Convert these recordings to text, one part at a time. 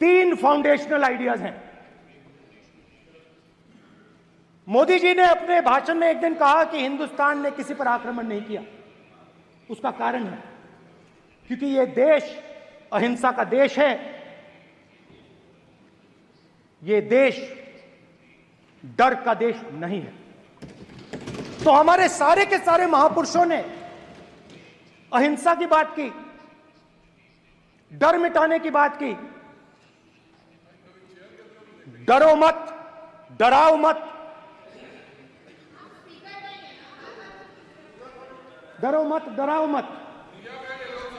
3 foundational ideas हैं। मोदी जी ने अपने भाषण में एक दिन कहा कि हिंदुस्तान ने किसी पर आक्रमण नहीं किया। उसका कारण है क्योंकि यह देश अहिंसा का देश है, यह देश डर का देश नहीं है। तो हमारे सारे के सारे महापुरुषों ने अहिंसा की बात की, डर मिटाने की बात की। डरो मत, डराओ मत, डरो मत, डराओ मत।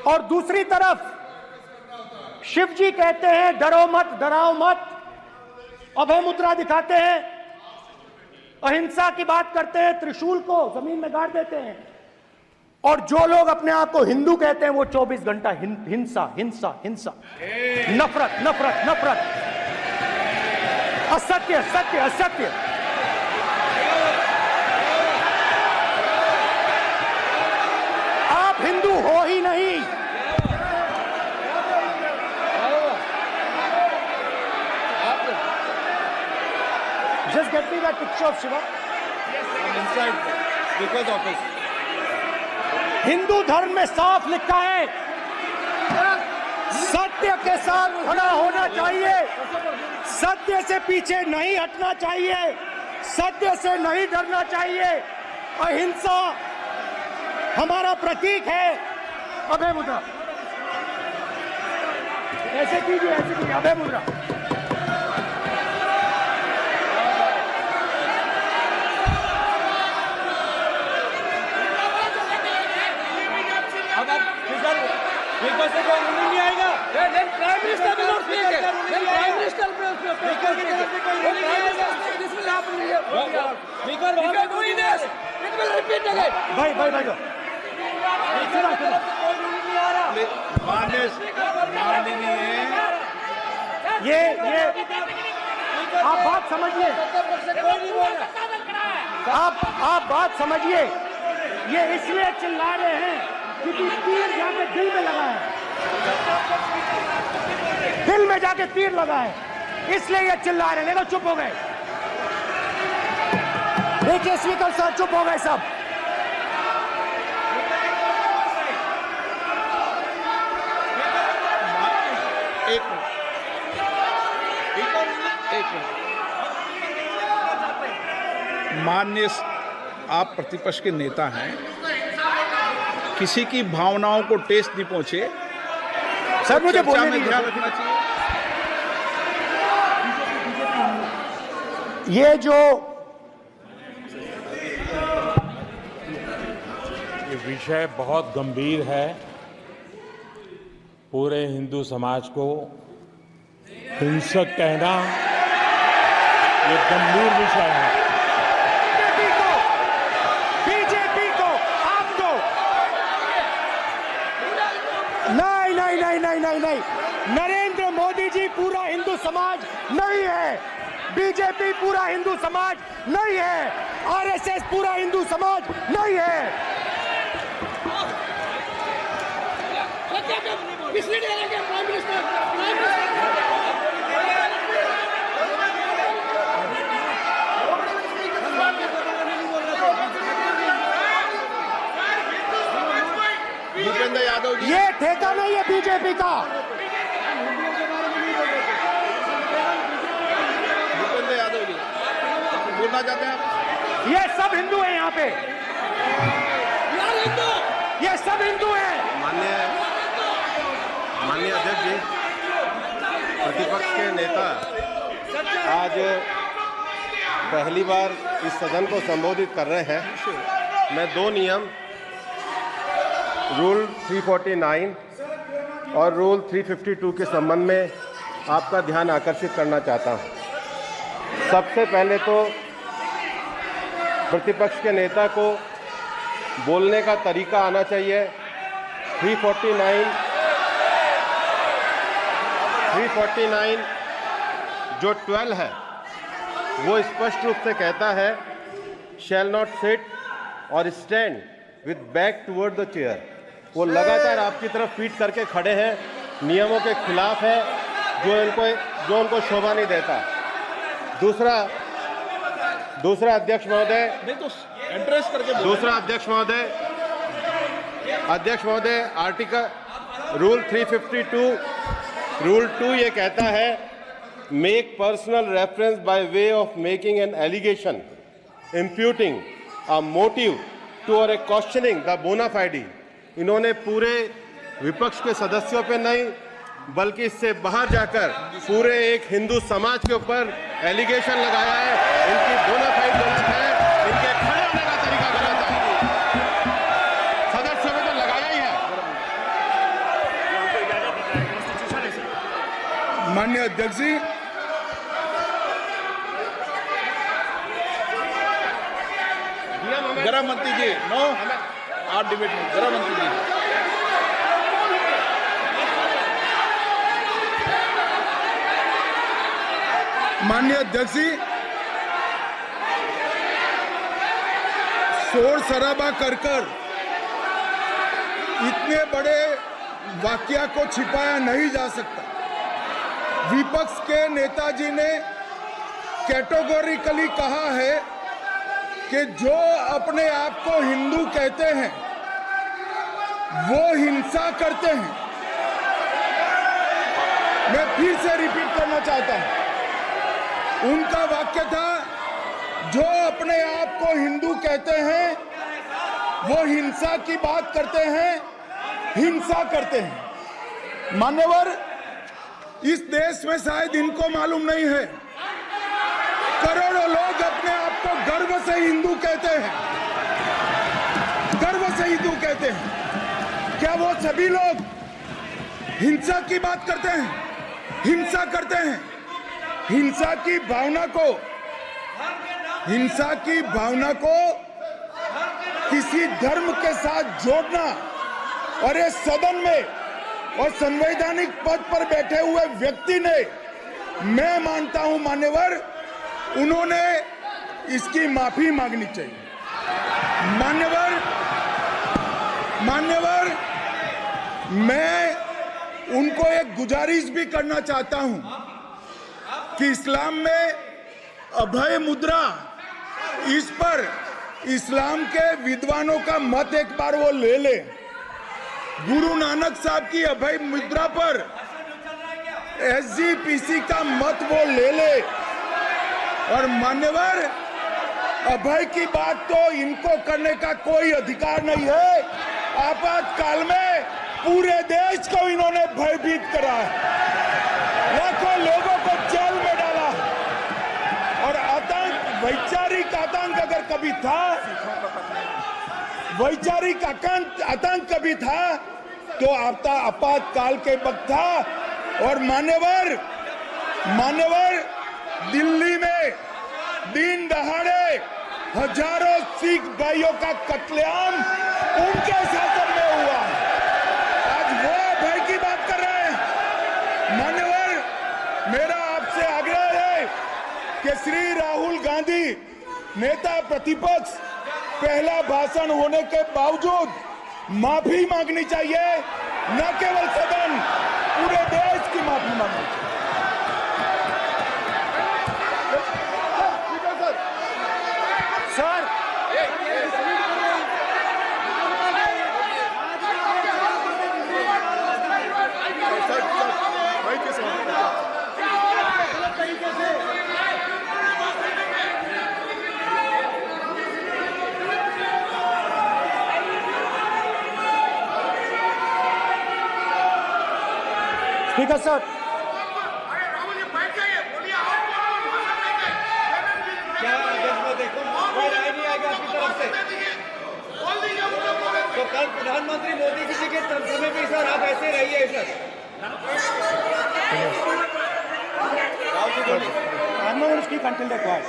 और दूसरी तरफ शिव जी कहते हैं डरो मत, डराओ मत, अभय मुद्रा दिखाते हैं, अहिंसा की बात करते हैं, त्रिशूल को जमीन में गाड़ देते हैं। और जो लोग अपने आप को हिंदू कहते हैं वो 24 घंटा हिंसा हिंसा हिंसा, नफरत नफरत नफरत, असत्य सत्य असत्य। आप हिंदू हो ही नहीं। Just get me that picture of Shiva. I'm inside speaker's office. Hindu धर्म में साफ लिखा है, सत्य के साथ खड़ा होना चाहिए, सत्य से पीछे नहीं हटना चाहिए, सत्य से नहीं डरना चाहिए। अहिंसा हमारा प्रतीक है। अभय मुद्रा ऐसे कीजिए, ऐसे कीजिए, अभय मुद्रा। से क्या नहीं आएगा? Prime minister will not speak it. Then prime minister will speak it. This will happen here. Speaker If you are doing this, it will repeat again. भाई भाई भाई ये आप बात समझिए, आप बात समझिए। ये इसलिए चिल्ला रहे हैं क्योंकि तीर जाके दिल में लगा है, दिल में जाके तीर लगा है, इसलिए ये चिल्ला रहे हैं। देखो चुप हो गए, देखिए स्पीकर साहब चुप हो गए सब। माननीय आप प्रतिपक्ष के नेता हैं, किसी की भावनाओं को ठेस नहीं पहुंचे सर, मुझे बोलने में दीजिए। ध्यान रखना चाहिए। ये जो ये विषय बहुत गंभीर है, पूरे हिंदू समाज को हिंसक कहना ये गंभीर विषय है। बीजेपी को आपको नहीं, नरेंद्र मोदी जी पूरा हिंदू समाज नहीं है, बीजेपी पूरा हिंदू समाज नहीं है, आरएसएस पूरा हिंदू समाज नहीं है। भूपेंद्र यादव जी, ये ठेका नहीं है बीजेपी का। भूपेंद्र यादव जी बोलना चाहते हैं आप? ये सब हिंदू हैं यहाँ पे, ये सब हिंदू हैं। माननीय अध्यक्ष जी, प्रतिपक्ष के नेता आज पहली बार इस सदन को संबोधित कर रहे हैं। मैं 2 नियम रूल 349 और रूल 352 के संबंध में आपका ध्यान आकर्षित करना चाहता हूं। सबसे पहले तो प्रतिपक्ष के नेता को बोलने का तरीका आना चाहिए। 349 जो 12 है वो स्पष्ट रूप से कहता है शैल नॉट सिट और stand with back toward the chair. वो लगातार आपकी तरफ पीठ करके खड़े हैं, नियमों के खिलाफ है। जो उनको शोभा नहीं देता। दूसरा अध्यक्ष महोदय, नहीं तो एड्रेस करके दूसरा अध्यक्ष महोदय आर्टिकल रूल 352 रूल 2 ये कहता है make personal reference by way of making an allegation imputing a motive to or a questioning the बोना फाइडी। इन्होंने पूरे विपक्ष के सदस्यों पे नहीं बल्कि इससे बाहर जाकर पूरे एक हिंदू समाज के ऊपर एलिगेशन लगाया है। इनकी बोनाफाइड गलत है, इनके खड़े होने का तरीका गलत है। सदस्यों में तो लगाया ही है। माननीय अध्यक्ष जी, गृह मंत्री जी, नो आप डिबेट में गृह मंत्री जी। माननीय अध्यक्ष जी, शोर शराबा कर इतने बड़े वाकया को छिपाया नहीं जा सकता। विपक्ष के नेताजी ने कैटेगोरिकली कहा है कि जो अपने आप को हिंदू कहते हैं वो हिंसा करते हैं। मैं फिर से रिपीट करना चाहता हूं, उनका वाक्य था जो अपने आप को हिंदू कहते हैं वो हिंसा की बात करते हैं, हिंसा करते हैं। मान्यवर, इस देश में शायद इनको मालूम नहीं है, करोड़ों लोग अपने आप को गर्व से हिंदू कहते हैं, गर्व से हिंदू कहते हैं। क्या वो सभी लोग हिंसा की बात करते हैं, हिंसा करते हैं? हिंसा की भावना को किसी धर्म के साथ जोड़ना और इस सदन में और संवैधानिक पद पर बैठे हुए व्यक्ति ने, मैं मानता हूं मान्यवर, उन्होंने इसकी माफी मांगनी चाहिए। मान्यवर, मैं उनको एक गुजारिश भी करना चाहता हूं कि इस्लाम में अभय मुद्रा, इस पर इस्लाम के विद्वानों का मत एक बार वो ले ले। गुरु नानक साहब की अभय मुद्रा पर SGPC का मत वो ले ले। और मान्यवर, अभय की बात तो इनको करने का कोई अधिकार नहीं है। आपातकाल में पूरे देश को इन्होंने भयभीत करा है, लाखों लोगों को जेल में डाला। और आतंक, वैचारिक आतंक अगर कभी था, वैचारिक आतंक कभी था तो आपातकाल के वक्त था। और मान्यवर, दिल्ली में दिन दहाड़े हजारों सिख भाइयों का कत्लेआम उनके शासन में हुआ। आज वो भय की बात कर रहे हैं। मान्यवर, मेरा आपसे आग्रह है कि श्री राहुल गांधी, नेता प्रतिपक्ष, पहला भाषण होने के बावजूद माफी मांगनी चाहिए, न केवल सदन, पूरे देश की माफी मांगनी चाहिए। सर, स्पीकर सर, तो कल प्रधानमंत्री मोदी जी के समय भी सर आप ऐसे रहिए sir. I'm not going to speak until they're quiet.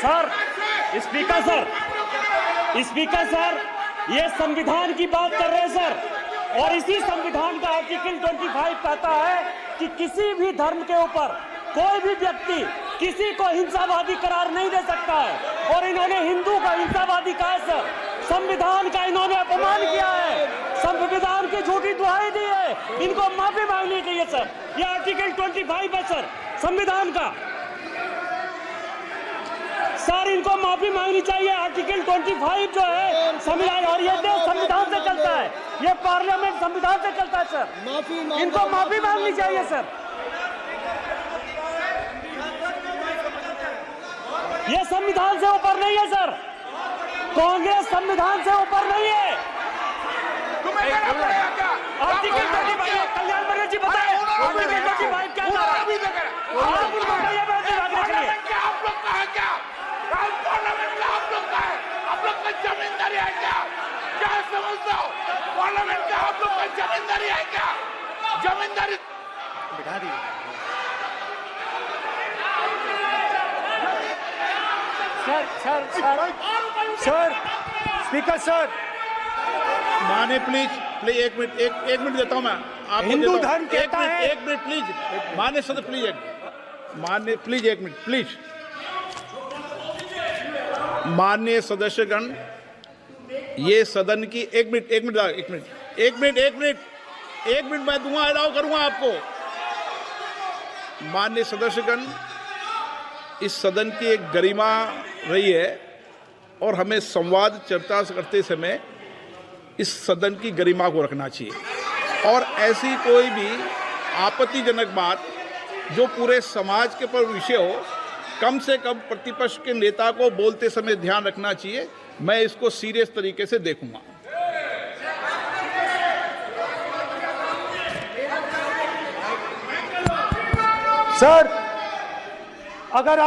Sir, speaker sir, ये संविधान की बात कर रहे हैं सर, और इसी संविधान का आर्टिकल 25 कहता है कि किसी भी धर्म के ऊपर कोई भी व्यक्ति किसी को हिंसावादी करार नहीं दे सकता है, और इन्होंने हिंदू का हिंसावादी कहा है सर। संविधान का इन्होंने अपमान किया है, संविधान की झूठी दुहाई दी है, इनको माफी मांगनी चाहिए सर। ये आर्टिकल 25 है सर संविधान का सर, इनको माफी मांगनी चाहिए। आर्टिकल 25 जो है संविधान, और ये देश संविधान से चलता है, ये पार्लियामेंट संविधान से चलता है सर, इनको माफी मांगनी चाहिए सर। ये संविधान से ऊपर नहीं है सर, कांग्रेस संविधान से ऊपर नहीं है। आर्टिकल 25 कल्याण बनर्जी जी बताए आर्टिकल 25 क्या था? आप उनको कहिए क्या आप लोग कहा क्या? पार्लियामेंट में आप लोग का है, आप लोग का जमींदारी है क्या? क्या समझते हो? पार्लियामेंट का आप लोग का जमींदारी है क्या? जमींदारी बिठा दी सर, स्पीकर सर, माने प्लीज एक मिनट देता हूं मैं आपको। हिंदू धर्म कहता है, एक मिनट प्लीज मान्य सदस्य प्लीज, मान्य प्लीज एक मिनट प्लीज। माननीय सदस्यगण, ये सदन की एक मिनट मैं दूंगा, अलाउ करूंगा आपको। माननीय सदस्यगण, इस सदन की एक गरिमा रही है और हमें संवाद चर्चा करते समय इस सदन की गरिमा को रखना चाहिए, और ऐसी कोई भी आपत्तिजनक बात जो पूरे समाज के पर विषय हो, कम से कम प्रतिपक्ष के नेता को बोलते समय ध्यान रखना चाहिए। मैं इसको सीरियस तरीके से देखूंगा। सर, अगर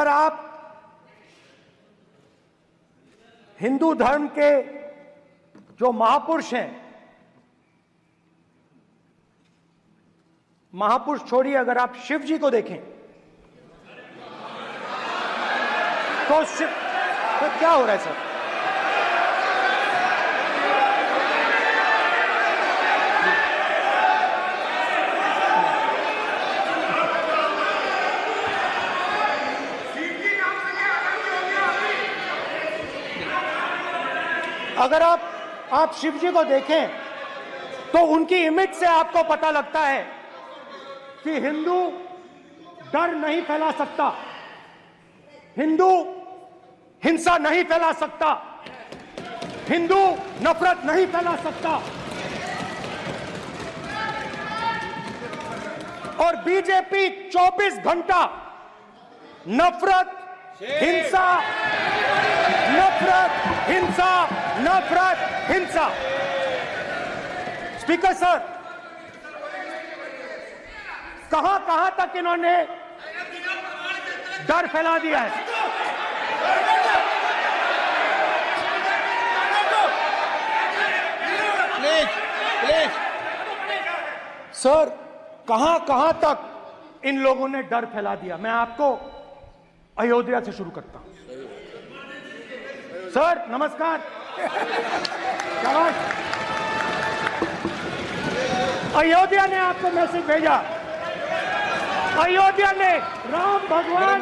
आप हिंदू धर्म के जो महापुरुष हैं, महापुरुष छोड़िए, अगर आप शिव जी को देखें तो क्या हो रहा है सर? अगर आप शिव जी को देखें तो उनकी इमेज से आपको पता लगता है कि हिंदू डर नहीं फैला सकता, हिंदू हिंसा नहीं फैला सकता, हिंदू नफरत नहीं फैला सकता। और बीजेपी 24 घंटा नफरत, हिंसा, नफरत, हिंसा, नफरत, हिंसा। स्पीकर सर, कहां तक इन्होंने डर फैला दिया है? प्लीज सर, कहां तक इन लोगों ने डर फैला दिया? मैं आपको अयोध्या से शुरू करता हूं। सर नमस्कार, अयोध्या ने आपको मैसेज भेजा, अयोध्या ने राम भगवान,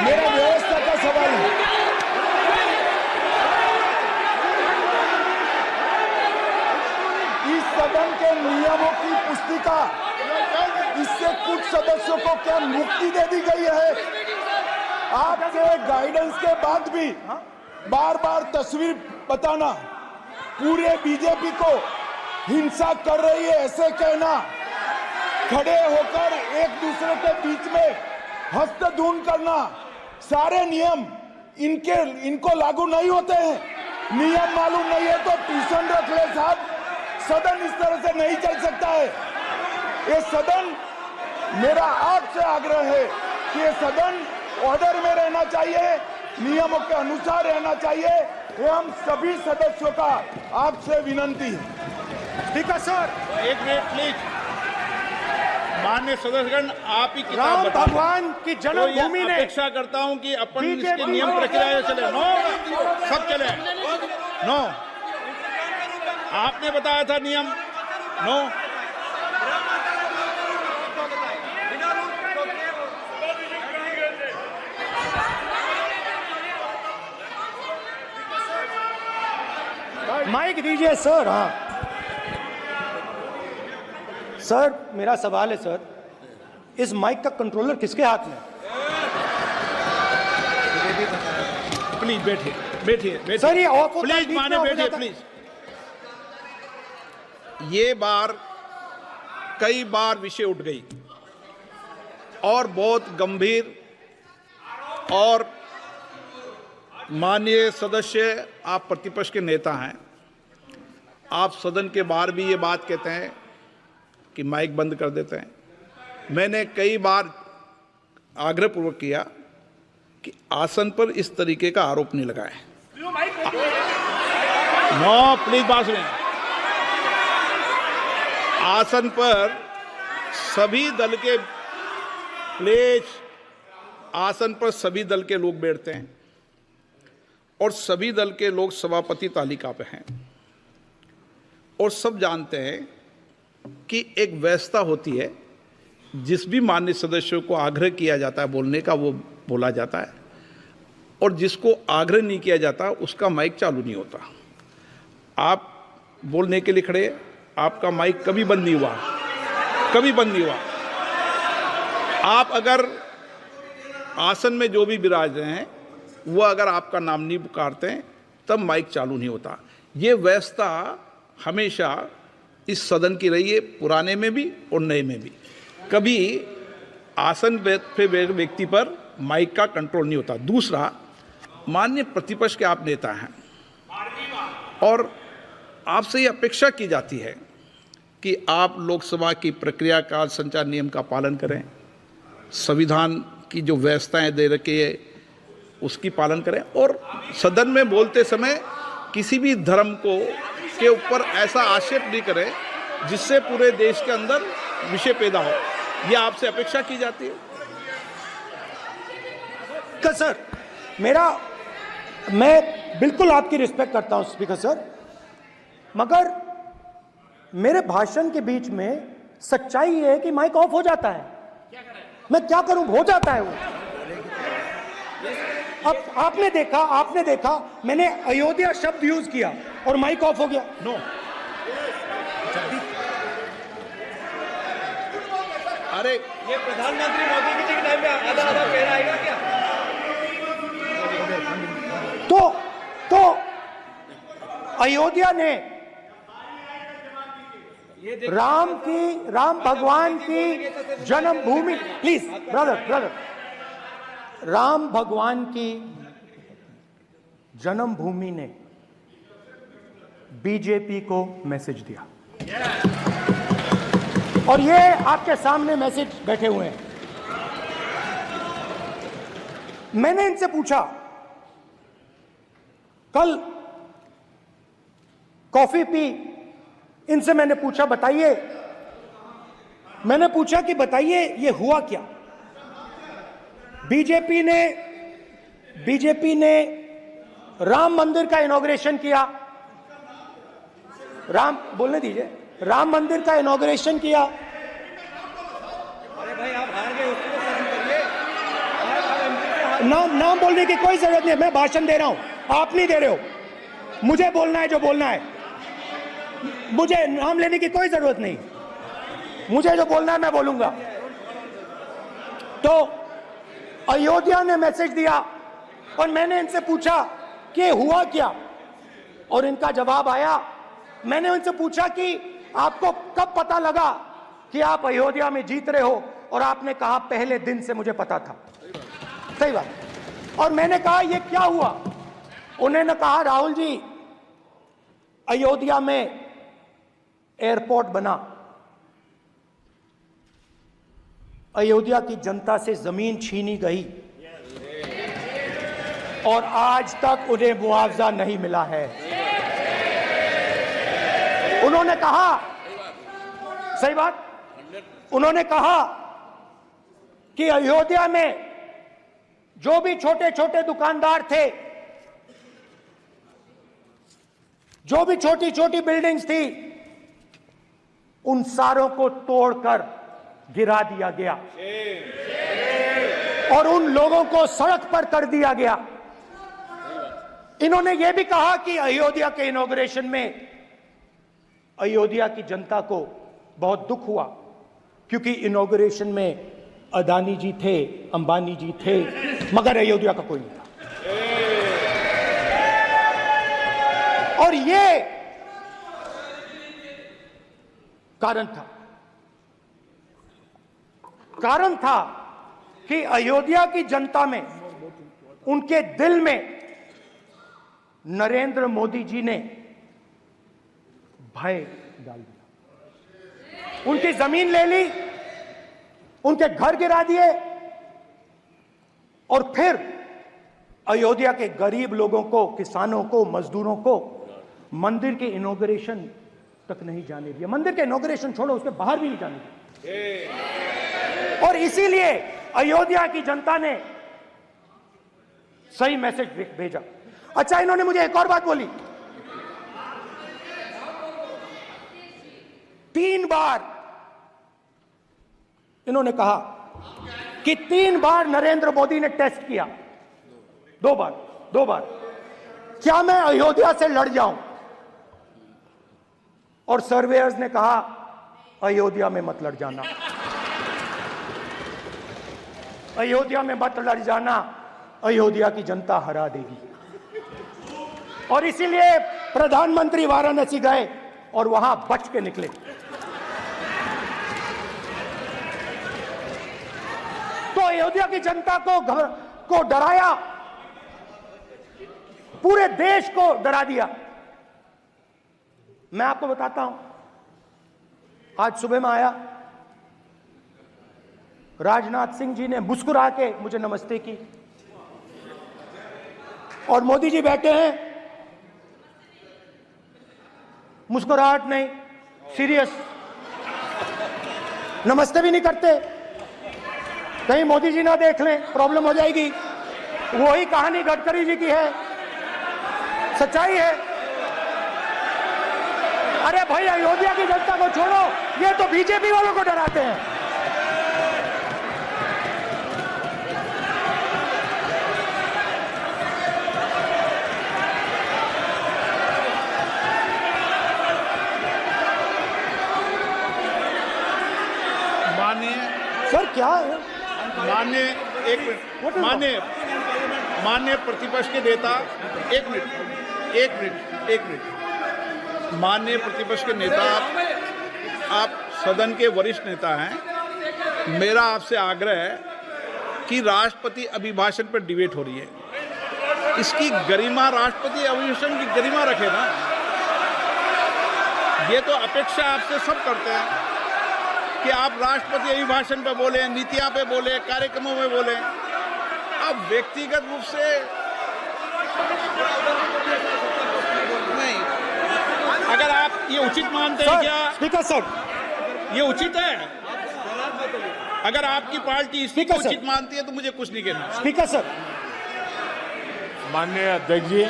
मेरा व्यवस्था का सवाल है। इस सदन के नियमों की पुस्तिका, इससे कुछ सदस्यों को क्या मुक्ति दे दी गई है? आपके गाइडेंस के बाद भी बार बार तस्वीर बताना, पूरे बीजेपी को हिंसा कर रही है ऐसे कहना, खड़े होकर एक दूसरे के बीच में हस्तधून करना, सारे नियम इनको लागू नहीं होते हैं। नियम मालूम नहीं है तो ट्यूशन रख ले साहब, सदन इस तरह से नहीं चल सकता है। ये सदन, मेरा आपसे आग्रह है कि ये सदन ऑर्डर में रहना चाहिए, नियमों के अनुसार रहना चाहिए। ये हम सभी सदस्यों का आपसे विनंती है। स्पीकर सर, एक मिनट प्लीज। माननीय सदस्यगण, आप ही किताब राम बता दें। भगवान की तो जन्मभूमि ये ने अपेक्षा करता हूं कि अपन बीजेपी इसके नियम प्रक्रिया चले। नो, सब चले। नो, आपने बताया था नियम। नो, माइक दीजिए सर। हाँ सर, मेरा सवाल है सर, इस माइक का कंट्रोलर किसके हाथ में? प्लीज बैठिए, बैठिए, बैठिए। सर ये ऑफ होता है, प्लीज बीच में माने ऑफ हो बैठिए, जाता है। प्लीज। ये बार कई बार विषय उठ गई और बहुत गंभीर, और माननीय सदस्य, आप प्रतिपक्ष के नेता हैं, आप सदन के बाहर भी ये बात कहते हैं कि माइक बंद कर देते हैं। मैंने कई बार आग्रहपूर्वक किया कि आसन पर इस तरीके का आरोप नहीं लगाएं। नो, प्लीज बात सुनिए। आसन पर सभी दल के, प्लीज, आसन पर सभी दल के लोग बैठते हैं और सभी दल के लोग सभापति तालिका पे हैं, और सब जानते हैं कि एक व्यवस्था होती है, जिस भी माननीय सदस्यों को आग्रह किया जाता है बोलने का वो बोला जाता है, और जिसको आग्रह नहीं किया जाता उसका माइक चालू नहीं होता। आप बोलने के लिए खड़े, आपका माइक कभी बंद नहीं हुआ, कभी बंद नहीं हुआ। आप अगर आसन में जो भी विराज रहे हैं वो अगर आपका नाम नहीं पुकारते हैं तब माइक चालू नहीं होता। ये व्यवस्था हमेशा इस सदन की रही है, पुराने में भी और नए में भी। कभी आसन पे व्यक्ति पर माइक का कंट्रोल नहीं होता। दूसरा, माननीय प्रतिपक्ष के आप नेता हैं और आपसे ये अपेक्षा की जाती है कि आप लोकसभा की प्रक्रिया काल संचार नियम का पालन करें, संविधान की जो व्यवस्थाएं दे रखी है उसकी पालन करें, और सदन में बोलते समय किसी भी धर्म को के ऊपर ऐसा आक्षेप नहीं करें जिससे पूरे देश के अंदर विषय पैदा हो। यह आपसे अपेक्षा की जाती है। सर, मैं बिल्कुल आपकी रिस्पेक्ट करता हूं स्पीकर सर, मगर मेरे भाषण के बीच में सच्चाई ये है कि माइक ऑफ हो जाता है। मैं क्या करूं, हो जाता है वो। अब आपने देखा मैंने अयोध्या शब्द यूज किया और माइक ऑफ हो गया। नो, अरे ये प्रधानमंत्री मोदी जी के टाइम में आधा आधा कह रहा है क्या? तो अयोध्या ने राम भगवान की जन्मभूमि, प्लीज ब्रदर, राम भगवान की जन्मभूमि ने बीजेपी को मैसेज दिया, और ये आपके सामने मैसेज बैठे हुए हैं। मैंने इनसे पूछा, कल कॉफी पी, इनसे मैंने पूछा बताइए ये हुआ क्या? बीजेपी ने राम मंदिर का इनॉग्रेशन किया, बोलने दीजिए, राम मंदिर का इनॉग्रेशन किया। अरे भाई आप हार गए, उसको शांत करिए। नाम बोलने की कोई जरूरत नहीं है, मैं भाषण दे रहा हूं, आप नहीं दे रहे हो। मुझे बोलना है जो बोलना है, मुझे नाम लेने की कोई जरूरत नहीं, मुझे जो बोलना है मैं बोलूंगा। तो अयोध्या ने मैसेज दिया और मैंने इनसे पूछा कि हुआ क्या, और इनका जवाब आया। मैंने उनसे पूछा कि आपको कब पता लगा कि आप अयोध्या में जीत रहे हो, और आपने कहा पहले दिन से मुझे पता था। सही बात। और मैंने कहा ये क्या हुआ? उन्होंने कहा राहुल जी, अयोध्या में एयरपोर्ट बना, अयोध्या की जनता से जमीन छीनी गई और आज तक उन्हें मुआवजा नहीं मिला है। उन्होंने कहा, सही बात, उन्होंने कहा कि अयोध्या में जो भी छोटे छोटे दुकानदार थे, जो भी छोटी छोटी बिल्डिंग्स थी, उन सारों को तोड़कर गिरा दिया गया और उन लोगों को सड़क पर कर दिया गया। इन्होंने यह भी कहा कि अयोध्या के इनॉग्रेशन में अयोध्या की जनता को बहुत दुख हुआ, क्योंकि इनॉग्रेशन में अदानी जी थे, अंबानी जी थे, मगर अयोध्या का कोई नहीं था। और ये कारण था कि अयोध्या की जनता में, उनके दिल में नरेंद्र मोदी जी ने भय डाल दिया। उनकी जमीन ले ली, उनके घर गिरा दिए और फिर अयोध्या के गरीब लोगों को, किसानों को, मजदूरों को मंदिर के इनॉग्रेशन तक नहीं जाने दिया। मंदिर के इनॉग्रेशन छोड़ो, उसके बाहर भी नहीं जाने दिया। और इसीलिए अयोध्या की जनता ने सही मैसेज भेजा। अच्छा, इन्होंने मुझे एक और बात बोली, 3 बार इन्होंने कहा कि 3 बार नरेंद्र मोदी ने टेस्ट किया, 2 बार क्या मैं अयोध्या से लड़ जाऊं? और सर्वेयर्स ने कहा अयोध्या में मत लड़ जाना, अयोध्या में मत लड़ जाना, अयोध्या की जनता हरा देगी। और इसीलिए प्रधानमंत्री वाराणसी गए और वहां बच के निकले। तो अयोध्या की जनता को डराया, पूरे देश को डरा दिया। मैं आपको बताता हूं, आज सुबह में आया, राजनाथ सिंह जी ने मुस्कुरा के मुझे नमस्ते की और मोदी जी बैठे हैं, मुस्कुराहट नहीं, सीरियस, नमस्ते भी नहीं करते, कहीं मोदी जी ना देख लें, प्रॉब्लम हो जाएगी। वही कहानी गडकरी जी की है, सच्चाई है। अरे भाई, अयोध्या की जनता को छोड़ो, ये तो बीजेपी वालों को डराते हैं। माननीय सर क्या है? माननीय एक मिनट, माननीय प्रतिपक्ष के नेता, एक मिनट, माननीय प्रतिपक्ष के नेता, आप सदन के वरिष्ठ नेता हैं। मेरा आपसे आग्रह है कि राष्ट्रपति अभिभाषण पर डिबेट हो रही है, इसकी गरिमा, राष्ट्रपति अभिभाषण की गरिमा रखे ना। ये तो अपेक्षा आपसे सब करते हैं कि आप राष्ट्रपति अभिभाषण पे बोले, नीतियां पे बोले, कार्यक्रमों में बोले। आप व्यक्तिगत रूप से नहीं, अगर आप ये उचित मानते हैं क्या स्पीकर सर, ये उचित है? अगर आपकी पार्टी इसको उचित मानती है तो मुझे कुछ नहीं कहना। स्पीकर सर, माननीय अध्यक्ष जी,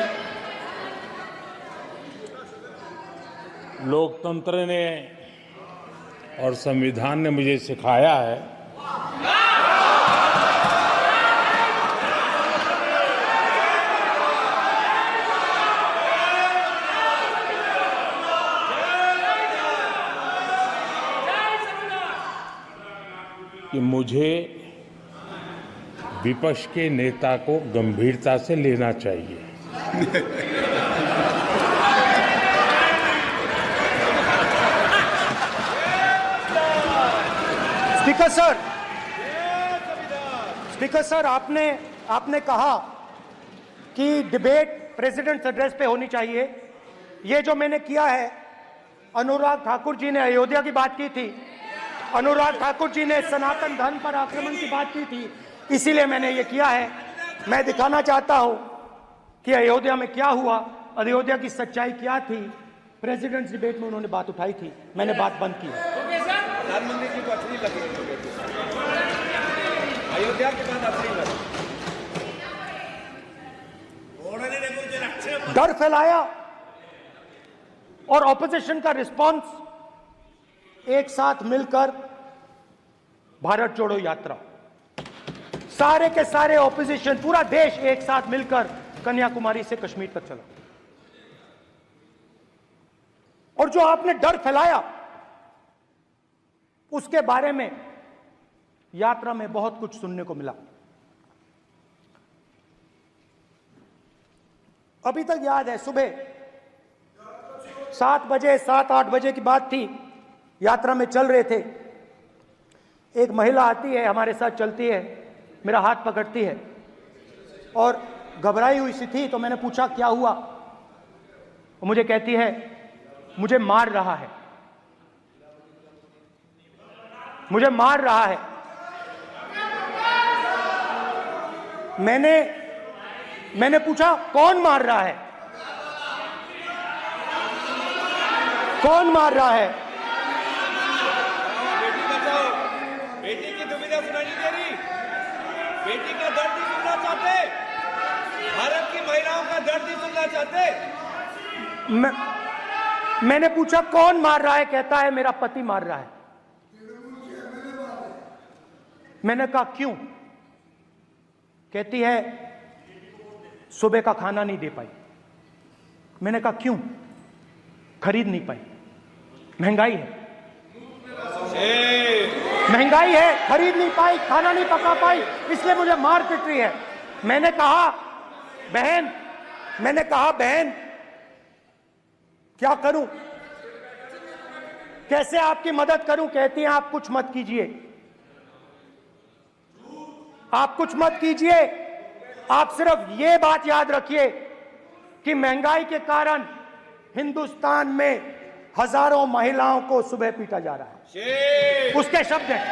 लोकतंत्र ने और संविधान ने मुझे सिखाया है कि मुझे विपक्ष के नेता को गंभीरता से लेना चाहिए। स्पीकर सर, आपने कहा कि डिबेट प्रेसिडेंट्स एड्रेस पे होनी चाहिए। ये जो मैंने किया है, अनुराग ठाकुर जी ने अयोध्या की बात की थी, अनुराग ठाकुर जी ने सनातन धर्म पर आक्रमण की बात की थी, इसीलिए मैंने ये किया है। मैं दिखाना चाहता हूं कि अयोध्या में क्या हुआ, अयोध्या की सच्चाई क्या थी। प्रेसिडेंट्स डिबेट में उन्होंने बात उठाई थी, मैंने बात बंद की। प्रधानमंत्री जी को अश्लील लगी अयोध्या के बाद अश्लील लगी। डर फैलाया और ऑपोजिशन का रिस्पांस एक साथ मिलकर भारत जोड़ो यात्रा, सारे के सारे ऑपोजिशन, पूरा देश एक साथ मिलकर कन्याकुमारी से कश्मीर तक चला। और जो आपने डर फैलाया उसके बारे में यात्रा में बहुत कुछ सुनने को मिला। अभी तक याद है, सुबह 7 बजे 7-8 बजे की बात थी, यात्रा में चल रहे थे, एक महिला आती है, हमारे साथ चलती है, मेरा हाथ पकड़ती है और घबराई हुई सी थी। तो मैंने पूछा क्या हुआ, वो मुझे कहती है मुझे मार रहा है, मुझे मार रहा है। मैंने पूछा कौन मार रहा है, कौन मार रहा है? बेटी बचाओ, बेटी की दुविधा सुनाई नहीं दे रही, बेटी का दर्द नहीं सुनना चाहते, भारत की महिलाओं का दर्द नहीं सुनना चाहते। मैंने पूछा कौन मार रहा है, कहता है मेरा पति मार रहा है। मैंने कहा क्यों? कहती है सुबह का खाना नहीं दे पाई। मैंने कहा क्यों? खरीद नहीं पाई, महंगाई है, महंगाई है, खरीद नहीं पाई, खाना नहीं पका पाई, इसलिए मुझे मार पिट रही है। मैंने कहा बहन क्या करूं, कैसे आपकी मदद करूं? कहती हैं आप कुछ मत कीजिए, आप कुछ मत कीजिए, आप सिर्फ ये बात याद रखिए कि महंगाई के कारण हिंदुस्तान में हजारों महिलाओं को सुबह पीटा जा रहा है। उसके शब्द हैं,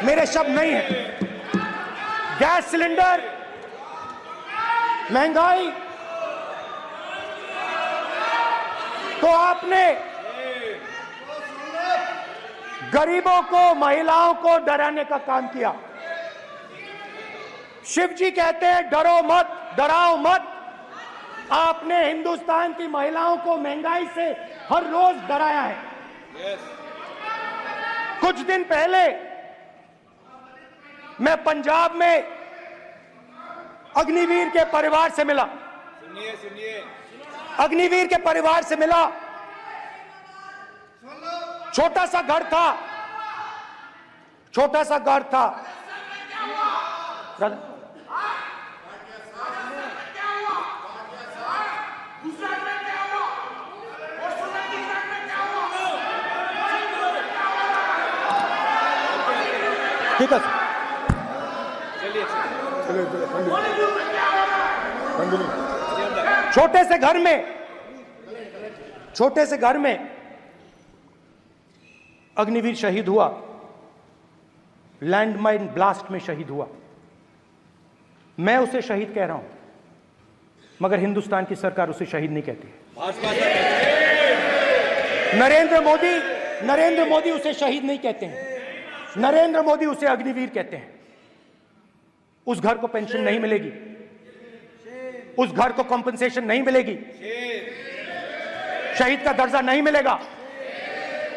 मेरे शब्द नहीं है। गैस सिलेंडर, महंगाई, तो आपने गरीबों को, महिलाओं को डराने का काम किया। शिव जी कहते हैं डरो मत, डराओ मत। आपने हिंदुस्तान की महिलाओं को महंगाई से हर रोज डराया है। कुछ दिन पहले मैं पंजाब में अग्निवीर के परिवार से मिला। सुनिए अग्निवीर के परिवार से मिला। छोटा सा घर था, छोटा सा घर था। ठीक है, छोटे से घर में अग्निवीर शहीद हुआ, लैंडमाइन ब्लास्ट में शहीद हुआ। मैं उसे शहीद कह रहा हूं, मगर हिंदुस्तान की सरकार उसे शहीद नहीं कहती। नरेंद्र मोदी उसे शहीद नहीं कहते हैं, नरेंद्र मोदी उसे अग्निवीर कहते हैं। उस घर को पेंशन नहीं मिलेगी, उस घर को कॉम्पेंसेशन नहीं मिलेगी, शहीद का दर्जा नहीं मिलेगा।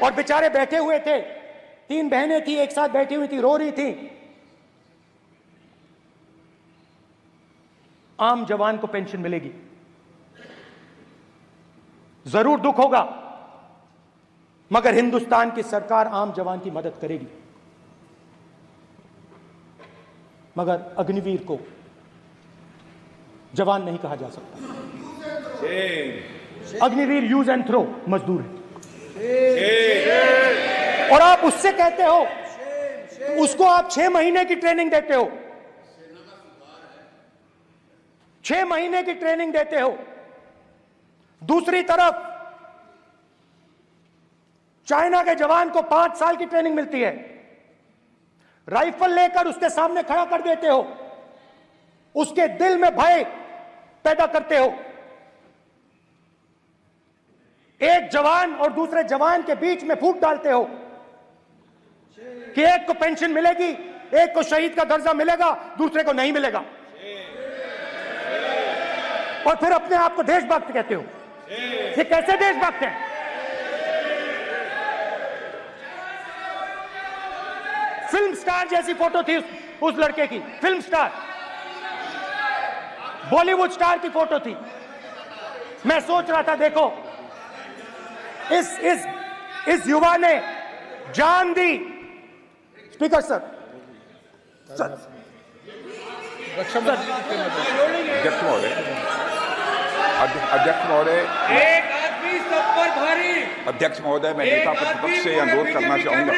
और बेचारे बैठे हुए थे, 3 बहनें थी, एक साथ बैठी हुई थी, रो रही थी। आम जवान को पेंशन मिलेगी, जरूर दुख होगा, मगर हिंदुस्तान की सरकार आम जवान की मदद करेगी। मगर अग्निवीर को जवान नहीं कहा जा सकता। अग्निवीर यूज एंड थ्रो मजदूर है। और आप उससे कहते हो, उसको आप 6 महीने की ट्रेनिंग देते हो, 6 महीने की ट्रेनिंग देते हो। दूसरी तरफ चाइना के जवान को 5 साल की ट्रेनिंग मिलती है, राइफल लेकर उसके सामने खड़ा कर देते हो, उसके दिल में भय पैदा करते हो। एक जवान और दूसरे जवान के बीच में फूट डालते हो। कि एक को पेंशन मिलेगी, एक को शहीद का दर्जा मिलेगा, दूसरे को नहीं मिलेगा, और फिर अपने आप को देशभक्त कहते हो। ये कैसे देशभक्त हैं? फिल्म स्टार जैसी फोटो थी उस लड़के की, फिल्म स्टार, बॉलीवुड स्टार की फोटो थी। मैं सोच रहा था, देखो इस युवा ने जान दी। स्पीकर सर, अध्यक्ष महोदय, एक आदमी सब पर भारी। अध्यक्ष महोदय, मैं नेता प्रतिपक्ष से अनुरोध करना चाहूंगा,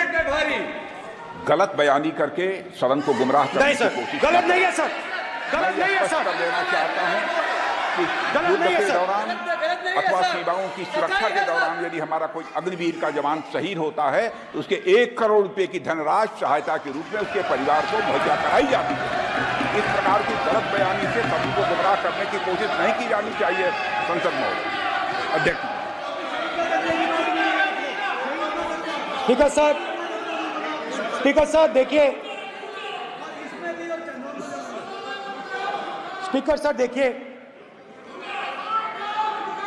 गलत बयानी करके सदन को गुमराह करने की कोशिश गलत नहीं है सर, गलत नहीं है सर, कर देना चाहता हूं कि युद्ध के दौरान अथवा सीमाओं की सुरक्षा के दौरान यदि हमारा कोई अग्निवीर का जवान शहीद होता है तो उसके 1 करोड़ रुपए की धनराशि सहायता के रूप में उसके परिवार को मुहैया कराई जाती है। इस प्रकार की गलत बयानी से सभी को गुमराह करने की कोशिश नहीं की जानी चाहिए। संसद महोदय, अध्यक्ष। स्पीकर साहब, स्पीकर साहब देखिए, स्पीकर साहब देखिए,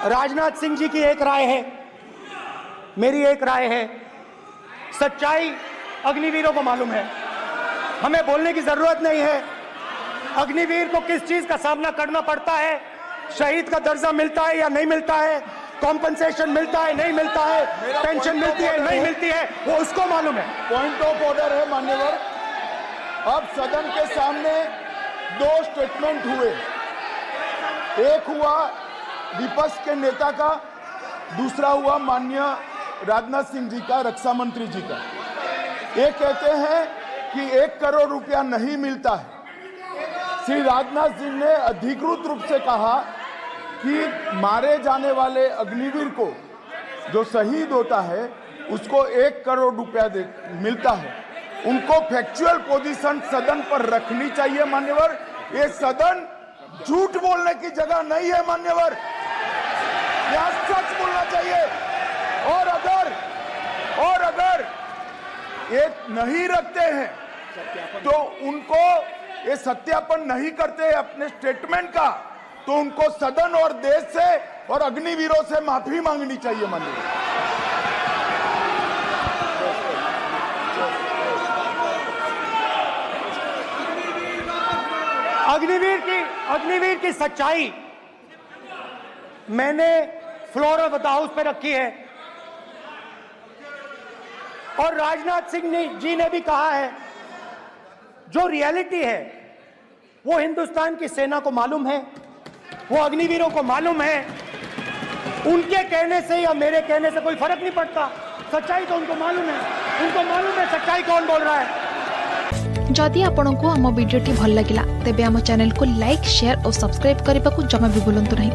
राजनाथ सिंह जी की एक राय है, मेरी एक राय है। सच्चाई अग्निवीरों को मालूम है, हमें बोलने की जरूरत नहीं है। अग्निवीर को किस चीज का सामना करना पड़ता है, शहीद का दर्जा मिलता है या नहीं मिलता है, कॉम्पनसेशन मिलता है नहीं मिलता है, पेंशन मिलती है नहीं मिलती है, वो उसको मालूम है। पॉइंट ऑफ ऑर्डर है मान्यवर। अब सदन के सामने 2 स्टेटमेंट हुए, एक हुआ विपक्ष के नेता का, दूसरा हुआ माननीय राजनाथ सिंह जी का, रक्षा मंत्री जी का। ये कहते हैं कि 1 करोड़ रुपया नहीं मिलता है। श्री राजनाथ सिंह ने अधिकृत रूप से कहा कि मारे जाने वाले अग्निवीर को जो शहीद होता है उसको 1 करोड़ रुपया मिलता है। उनको फैक्चुअल पोजीशन सदन पर रखनी चाहिए मान्यवर। ये सदन झूठ बोलने की जगह नहीं है मान्यवर, यहाँ सच बोलना चाहिए। और अगर ये नहीं रखते हैं तो उनको, ये सत्यापन नहीं करते अपने स्टेटमेंट का, तो उनको सदन और देश से और अग्निवीरों से माफी मांगनी चाहिए माननीय। अग्निवीर की सच्चाई मैंने फ्लोर ऑफ द हाउस पे रखी है, और राजनाथ सिंह जी ने भी कहा है, जो रियलिटी है वो हिंदुस्तान की सेना को मालूम है, वो अग्निवीरों को मालूम है। उनके कहने से या मेरे कहने से कोई फर्क नहीं पड़ता, सच्चाई तो उनको मालूम है, उनको मालूम है सच्चाई कौन बोल रहा है। जदि आपंक आम भिडी भल लगा तेब आम चैनल को लाइक, शेयर और सब्सक्राइब करने को जमा भी भूलु नहीं।